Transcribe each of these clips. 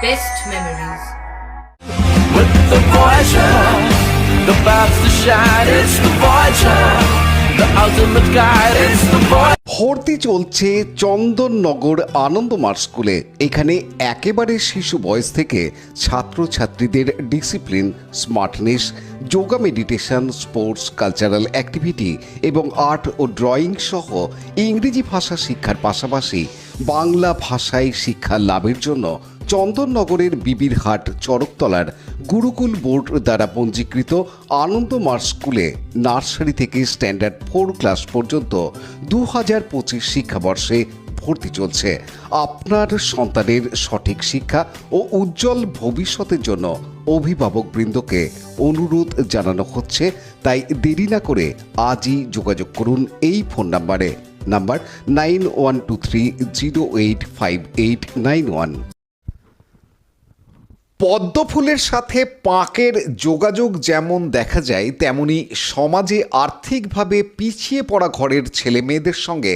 best memories. With the Voyager, the path to shine, it's the Voyager, the ultimate guide, it's the Voyager. ভর্তি চলছে চন্দননগর আনন্দমার্গ স্কুলে। এখানে একেবারে শিশু বয়স থেকে ছাত্রছাত্রীদের discipline, smartness, yoga, meditation, sports, cultural activity এবং আর্ট ও ড্রয়িং সহ ইংরেজি ভাষা শিক্ষার পাশাপাশি বাংলা ভাষায় শিক্ষা লাভের জন্য চন্দননগরের বিবিরহাট চড়কতলার গুরুকুল বোর্ড দ্বারা পঞ্জীকৃত আনন্দমার্গ স্কুলে নার্সারি থেকে স্ট্যান্ডার্ড 4 ক্লাস পর্যন্ত 2025 শিক্ষাবর্ষে ভর্তি চলছে। আপনার সন্তানের সঠিক শিক্ষা ও উজ্জ্বল ভবিষ্যতের জন্য অভিভাবকবৃন্দকে অনুরোধ জানানো হচ্ছে, তাই দেরি না করে আজই যোগাযোগ করুন এই ফোন নাম্বার 9123085891। পদ্ম ফুলের সাথে পাঁকের যোগাযোগ যেমন দেখা যায়, তেমনি সমাজে আর্থিকভাবে পিছিয়ে পড়া ঘরের ছেলে মেয়েদের সঙ্গে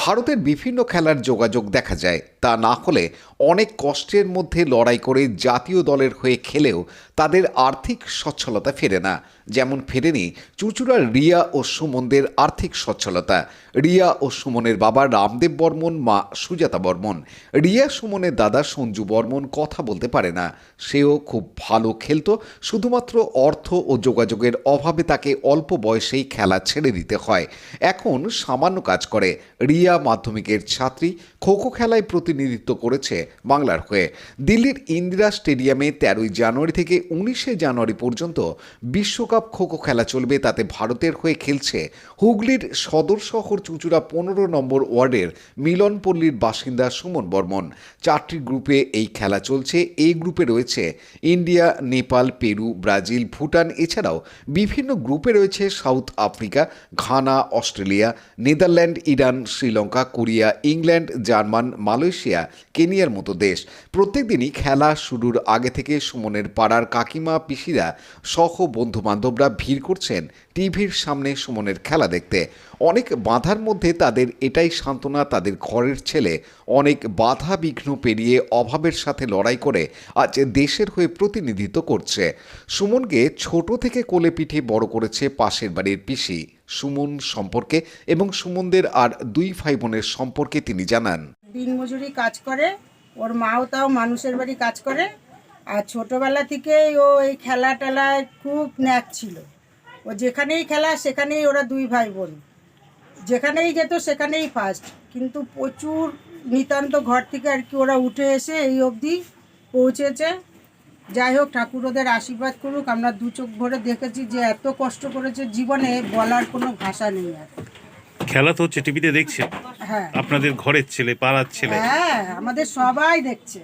ভারতের বিভিন্ন খেলার যোগাযোগ দেখা যায়। তা না হলে অনেক কষ্টের মধ্যে লড়াই করে জাতীয় দলের হয়ে খেলেও তাদের আর্থিক সচ্ছলতা ফেরে না। যেমন ফেরেনি চুঁচুড়ার রিয়া ও সুমনদের আর্থিক সচ্ছলতা। রিয়া ও সুমনের বাবা রামদেব বর্মন, মা সুজাতা বর্মন। রিয়া সুমনের দাদা সঞ্জু বর্মন কথা বলতে পারে না, সেও খুব ভালো খেলতো, শুধুমাত্র অর্থ ও যোগাযোগের অভাবে তাকে অল্প বয়সেই খেলা ছেড়ে দিতে হয়। এখন সামান্য কাজ করে। রিয়া মাধ্যমিকের ছাত্রী, খোখো খেলায় প্রতিনিধিত্ব করেছে বাংলার হয়ে। দিল্লির ইন্দিরা স্টেডিয়ামে 13 জানুয়ারি থেকে 19 জানুয়ারি পর্যন্ত বিশ্বকাপ খোখো খেলা চলবে। তাতে ভারতের হয়ে খেলছে হুগলির সদর শহর চুঁচুড়া 15 নম্বর ওয়ার্ডের মিলনপল্লীর বাসিন্দা সুমন বর্মন। 4টি গ্রুপে এই খেলা চলছে। এই গ্রুপে রয়েছে India, Nepal, Peru, Brazil, Bhutan. এছাড়াও বিভিন্ন গ্রুপে রয়েছে south Africa, Ghana, Australia, Netherland, Iran, Sri Lanka, Korea, England, German, Malaysia, কেনিয়ার মতো দেশ। প্রত্যেক দিনই খেলা শুরুর আগে থেকে সুমনের পাড়ার কাকিমা, পিসিরা সহ বন্ধু বান্ধবরা ভিড় করছেন টিভির সামনে সুমনের খেলা দেখতে। অনেক বাধার মধ্যে তাদের এটাই সান্ত্বনা, তাদের ঘরের ছেলে অনেক বাধা বিঘ্ন পেরিয়ে অভাবের সাথে লড়াই করে আজ দেশের হয়ে প্রতিনিধিত্ব করছে। সুমনকে ছোট থেকে কোলে পিঠে বড় করেছে পাশের বাড়ির পিসি। সুমন সম্পর্কে এবং সুমনদের আর 2 ভাই বোনের সম্পর্কে তিনি জানান। দিনমজুরি কাজ করে, ওর মাও তাও মানুষের বাড়ি কাজ করে। আর ছোটোবেলা থেকেই ও এই খেলা টেলায় খুব ন্যাক ছিল। ও যেখানেই খেলা সেখানেই ওরা 2 ভাই বোন, যেখানেই যেত সেখানেই ফার্স্ট। কিন্তু প্রচুর নিতান্ত ঘর থেকে আর কি ওরা উঠে এসে এই অবধি পৌঁছেছে। যাই হোক, ঠাকুর ওদের আশীর্বাদ করুক। আমরা 2 চোখ ভরে দেখেছি যে এত কষ্ট করেছে, জীবনে বলার কোনো ভাষা নেই আর। খেলা তো হচ্ছে, টিভিতে দেখছে। হ্যাঁ, আপনাদের ঘরের ছেলে, পাড়ার ছেলে। হ্যাঁ, আমাদের সবাই দেখছে,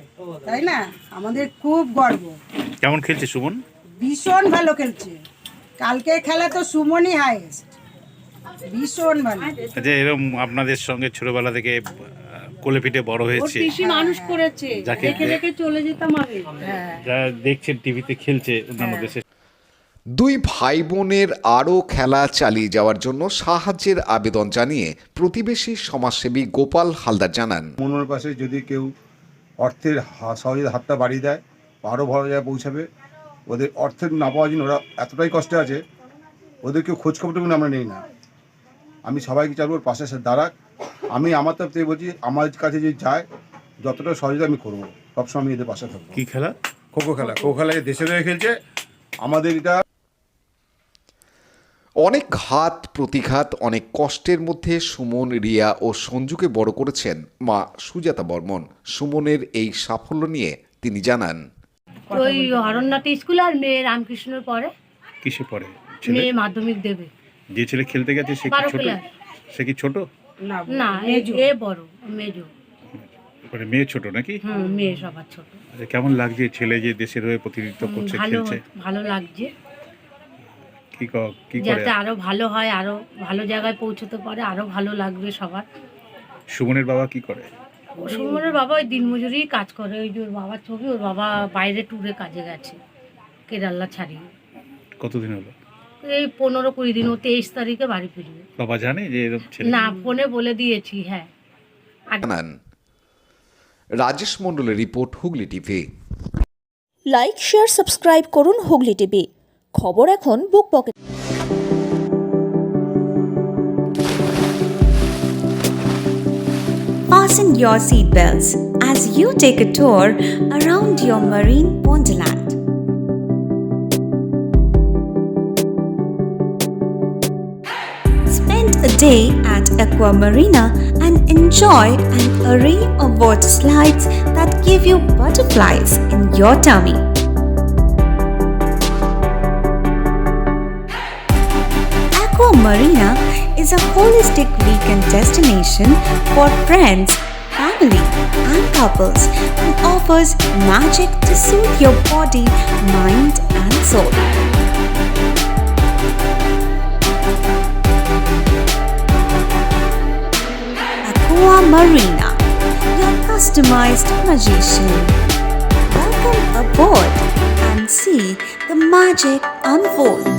তাই না? আমাদের খুব গর্ব। কেমন খেলছে সুমন? ভীষণ ভালো খেলছে। কালকের খেলা তো সুমনই হাইয়েস্ট, ভীষণ ভালো। আচ্ছা, এরকম আপনাদের সঙ্গে ছোটবেলা থেকে কোলে পিঠে বড় হয়েছে, মানুষ করেছে, যাকে দেখে দেখে চলে যেতাম আগে। যারা দেখছেন টিভিতে খেলছে অন্যান্য দেশে। 2 ভাই বোনের আরও খেলা চালিয়ে যাওয়ার জন্য সাহায্যের আবেদন জানিয়ে প্রতিবেশী সমাজসেবী গোপাল হালদার জানান, মনের পাশে যদি কেউ অর্থের সহজে হাতটা বাড়িয়ে দেয়, আরও ভালো জায়গায় পৌঁছাবে। ওদের অর্থের না পাওয়ার জন্য ওরা এতটাই কষ্টে আছে, ওদেরকে খোঁজখবরটুকু আমরা নেই না। আমি সবাইকে চাইব ওর পাশে দাঁড়াক। আমি আমার তরফ থেকে বলছি, আমার কাছে যে যায় যতটা সহযোগিতা আমি করবো, সবসময় আমি এদের পাশে থাকবো। কি খেলা? খোখো খেলা। খোখো খেলা দেশের হয়ে খেলছে। আমাদের এটা অনেক ঘাত প্রতিঘাত, অনেক কষ্টের মধ্যে সুমন, রিয়া ও সঞ্জুকে বড় করেছেন মা সুজাতা বর্মন। সুমনের এই সাফল্য নিয়ে তিনি জানান, ওই হরণনাথ স্কুল আর মেয়ে রামকৃষ্ণর পরে। কিসে পড়ে ছেলে? মেয়ে মাধ্যমিক দেবে। যে ছেলে খেলতে গেছে সে কি 12 ছোট? ক্লাস। সে কি ছোট? না, এ বড়, মেজো। মানে মেয়ে ছোট নাকি? মেয়ে সবার ছোট। আচ্ছা, কেমন লাগছে ছেলে যে দেশের হয়ে প্রতিনিধিত্ব করছে, ভালো, খেলছে? ভালো লাগছে। কি করে? যাতে আরো ভালো হয়, আরো ভালো জায়গায় পৌঁছতে পারে, আরো ভালো লাগবে সবার। সুমনের বাবা কি করে? সুমনের বাবা ওই দিনমজুরি কাজ করে। ওই যে ওর বাবার ছবি, ওর বাবা বাইরে ট্যুরে কাজে গেছে, কেরালা ছাড়িয়ে। কতদিন হলো? এই 15-20 দিন। ও 23 তারিখে বাড়ি ফিরবে। বাবা জানে যে এরকম ছেলে? না, ফোনে বলে দিয়েছি। হ্যাঁ, জানান। রাজেশ মণ্ডলের report, Hooghly TV. Like, share, subscribe করুন হুগলি টিভি। খবর এখন বুক pocket. Fasten your seatbelts as you take a tour around your marine wonderland. Spend a day at Aqua Marina and enjoy an array of water slides that give you butterflies in your tummy. Aqua Marina is a holistic weekend destination for friends, family, and couples and offers magic to soothe your body, mind, and soul. Aqua Marina, your customized magician. Welcome aboard and see the magic unfold.